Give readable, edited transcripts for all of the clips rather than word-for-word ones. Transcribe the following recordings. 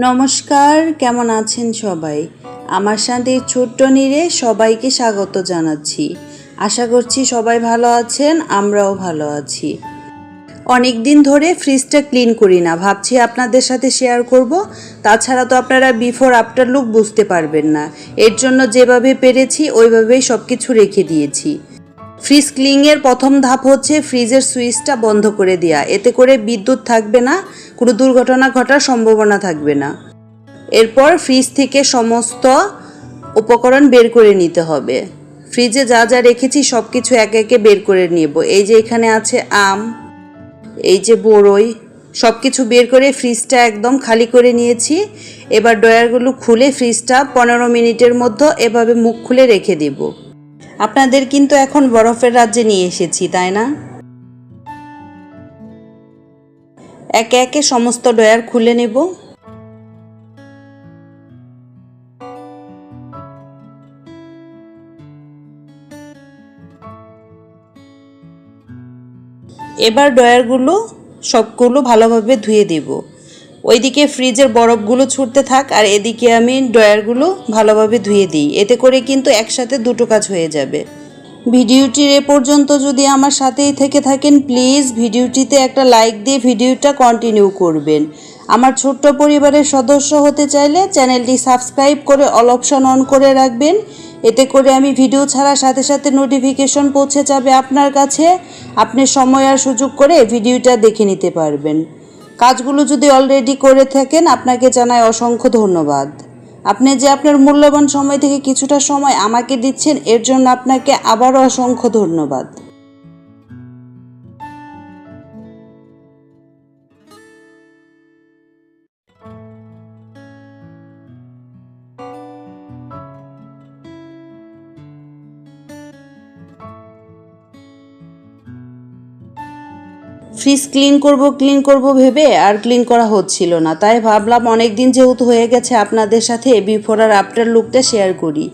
নমস্কার, কেমন আছেন সবাই? আমার শান্তির ছোট্ট নীড়ে সবাইকে স্বাগত জানাচ্ছি। আশা করছি সবাই ভালো আছেন, আমরাও ভালো আছি। অনেক দিন ধরে ফ্রিজটা ক্লিন করি না, ভাবছি আপনাদের সাথে শেয়ার করব। তাছাড়া তো আপনারা বিফোর আফটার লুক বুঝতে পারবেন না, এর জন্য যেভাবে পেরেছি ওইভাবেই সব কিছু রেখে দিয়েছি। ফ্রিজ ক্লিনিংয়ের প্রথম ধাপ হচ্ছে ফ্রিজের সুইচটা বন্ধ করে দেওয়া। এতে করে বিদ্যুৎ থাকবে না, কোনো দুর্ঘটনা ঘটার সম্ভাবনা থাকবে না। এরপর ফ্রিজ থেকে সমস্ত উপকরণ বের করে নিতে হবে। ফ্রিজে যা যা রেখেছি সব কিছু একে একে বের করে নেব। এই যে এখানে আছে আম, এই যে বড়ই, সব কিছু বের করে ফ্রিজটা একদম খালি করে নিয়েছি। এবার ড্রয়ারগুলো খুলে ফ্রিজটা 15 মিনিটের মধ্যে এভাবে মুখ খুলে রেখে দেব। আপনাদের কিন্তু এখন বরফের রাজ্যে নিয়ে এসেছি, তাই না? একে একে সমস্ত ড্রয়ার খুলে নেব। এবার ড্রয়ারগুলো সবগুলো ভালোভাবে ধুয়ে দেব। ওইদিকে ফ্রিজের বরফগুলো ছুটতে থাক আর এদিকে আমি ড্রয়ারগুলো ভালোভাবে ধুয়ে দিই। এতে করে কিন্তু একসাথে দুটো কাজ হয়ে যাবে। ভিডিওটির এ পর্যন্ত যদি আমার সাথেই থেকে থাকেন, প্লিজ ভিডিওটিতে একটা লাইক দিয়ে ভিডিওটা কন্টিনিউ করবেন। আমার ছোট্ট পরিবারের সদস্য হতে চাইলে চ্যানেলটি সাবস্ক্রাইব করে অল অপশন অন করে রাখবেন। এতে করে আমি ভিডিও ছাড়ার সাথে সাথে নোটিফিকেশন পৌঁছে যাবে আপনার কাছে। আপনি সময় আর সুযোগ করে ভিডিওটা দেখে নিতে পারবেন। কাজগুলো যদি অলরেডি করে থাকেন, আপনাকে জানাই অসংখ্য ধন্যবাদ। আপনি যে আপনার মূল্যবান সময় থেকে কিছুটা সময় আমাকে দিচ্ছেন, এর জন্য আপনাকে আবারও অসংখ্য ধন্যবাদ। ফ্রিজ ক্লিন করব ভেবে আর ক্লিন করা হচ্ছিল না, তাই ভাবলাম অনেক দিন যেহেতু হয়ে গেছে আপনাদের সাথে বিফোর আর আফটার লুকটা শেয়ার করি।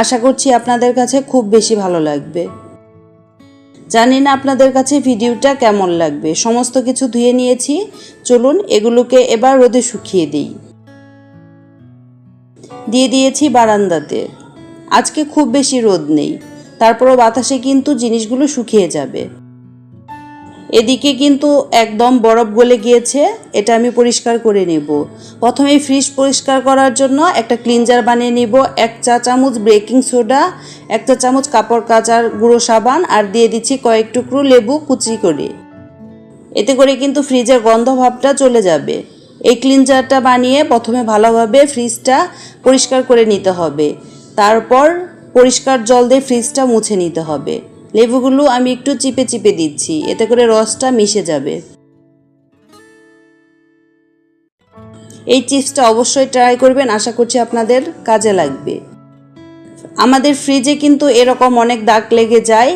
আশা করছি আপনাদের কাছে খুব বেশি ভালো লাগবে। জানি না আপনাদের কাছে ভিডিওটা কেমন লাগবে। সমস্ত কিছু ধুয়ে নিয়েছি, চলুন এগুলোকে এবার রোদে শুকিয়ে দিই। দিয়ে দিয়েছি বারান্দাতে। আজকে খুব বেশি রোদ নেই, তারপরও বাতাসে কিন্তু জিনিসগুলো শুকিয়ে যাবে। এদিকে কিন্তু একদম বরফ গলে গিয়েছে, এটা আমি পরিষ্কার করে নেব। প্রথমেই ফ্রিজ পরিষ্কার করার জন্য একটা ক্লিনজার বানিয়ে নিব। 1 চা চামচ বেকিং সোডা, 1 চা চামচ কাপড় কাচার গুঁড়ো সাবান আর দিয়ে দিচ্ছি কয়েক টুকরো লেবু কুচি করে। এতে করে কিন্তু ফ্রিজের গন্ধ ভাবটা চলে যাবে। এই ক্লিনজারটা বানিয়ে প্রথমে ভালোভাবে ফ্রিজটা পরিষ্কার করে নিতে হবে। তারপর পরিষ্কার জল দিয়ে ফ্রিজটা মুছে নিতে হবে। লেবুগুলো আমি একটু চিপে চিপে দিচ্ছি, এতে করে রসটা মিশে যাবে। এই চিপসটা অবশ্যই ট্রাই করবেন, আশা করছি আপনাদের কাজে লাগবে। আমাদের ফ্রিজে কিন্তু এরকম অনেক দাগ লেগে যায়।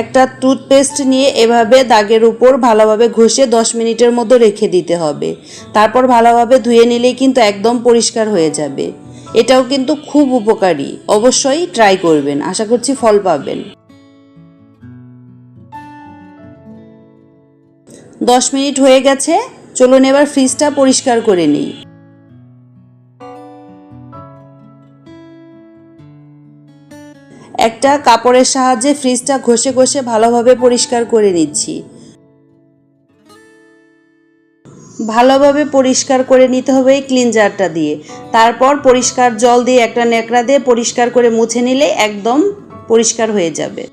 একটা টুথপেস্ট নিয়ে এভাবে দাগের উপর ভালোভাবে ঘষে 10 মিনিটের মধ্যে রেখে দিতে হবে। তারপর ভালোভাবে ধুয়ে নিলেই কিন্তু একদম পরিষ্কার হয়ে যাবে। এটাও কিন্তু খুব উপকারী, অবশ্যই ট্রাই করবেন, আশা করছি ফল পাবেন। 10 মিনিট হয়ে গেছে, চলুন এবার ফ্রিজটা পরিষ্কার করে নিই। একটা কাপড়ের সাহায্যে ফ্রিজটা ঘষে ঘষে ভালোভাবে পরিষ্কার করে নিচ্ছি। ভালোভাবে পরিষ্কার করে নিতে হবে এই ক্লিনজারটা দিয়ে। তারপর পরিষ্কার জল দিয়ে একটা ন্যাকড়া দিয়ে পরিষ্কার করে মুছে নিলে একদম পরিষ্কার হয়ে যাবে।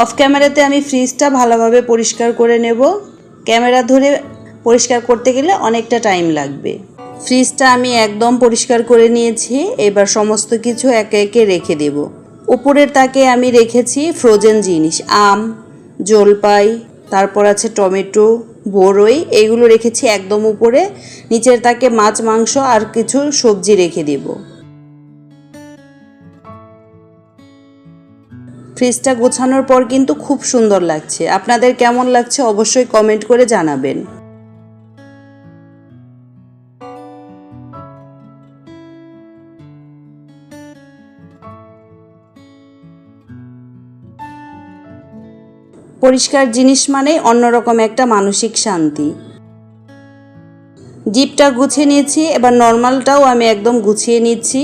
অফ ক্যামেরাতে আমি ফ্রিজটা ভালোভাবে পরিষ্কার করে নেব। ক্যামেরা ধরে পরিষ্কার করতে গেলে অনেকটা টাইম লাগবে। ফ্রিজটা আমি একদম পরিষ্কার করে নিয়েছি। এবার সমস্ত কিছু একে একে রেখে দেব। উপরের তাকে আমি রেখেছি ফ্রোজেন জিনিস, আম, জলপাই, তারপর আছে টমেটো, বড়ই, এইগুলো রেখেছি একদম উপরে। নিচের তাকে মাছ, মাংস আর কিছু সবজি রেখে দেব। ফ্রিজটা গোছানোর পর কিন্তু খুব সুন্দর লাগছে। আপনাদের কেমন লাগছে অবশ্যই কমেন্ট করে জানাবেন। পরিষ্কার জিনিস মানে অন্যরকম একটা মানসিক শান্তি। জিপটা গুছিয়ে নিয়েছি, এবার নর্মালটাও আমি একদম গুছিয়ে নিচ্ছি।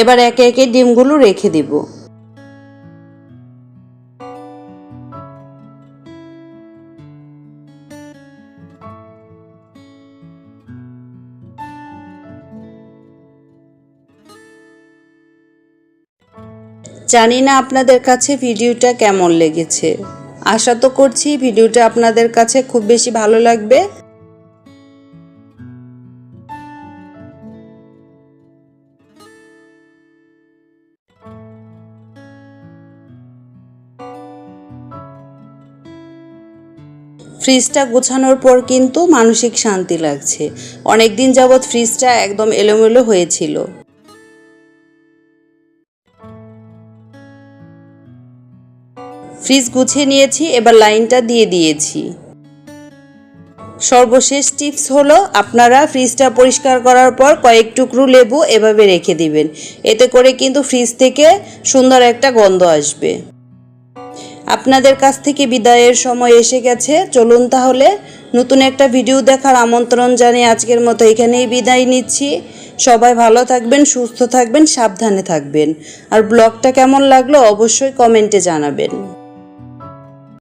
এবার একে একে ডিমগুলো রেখে দিব। জানি না আপনাদের কাছে ভিডিওটা কেমন লেগেছে। আশা তো করছি ভিডিওটা আপনাদের কাছে খুব বেশি ভালো লাগবে। ফ্রিজটা গোছানোর পর কিন্তু মানসিক শান্তি লাগছে। অনেক দিন যাবৎ ফ্রিজটা একদম এলোমেলো হয়েছিল। ফ্রিজ গুছিয়ে নিয়েছি, এবার লাইনটা দিয়ে দিয়েছি। সর্বশেষ টিপস হলো, আপনারা ফ্রিজটা পরিষ্কার করার পর কয়েক টুকরো লেবু এভাবে রেখে দিবেন। এতে করে কিন্তু ফ্রিজ থেকে সুন্দর একটা গন্ধ আসবে। আপনাদের কাছ থেকে বিদায়ের সময় এসে গেছে। চলুন তাহলে নতুন একটা ভিডিও দেখার আমন্ত্রণ জানিয়ে আজকের মতো এখানেই বিদায় নিচ্ছি। সবাই ভালো থাকবেন, সুস্থ থাকবেন, সাবধানে থাকবেন। আর ব্লগটা কেমন লাগলো অবশ্যই কমেন্টে জানাবেন।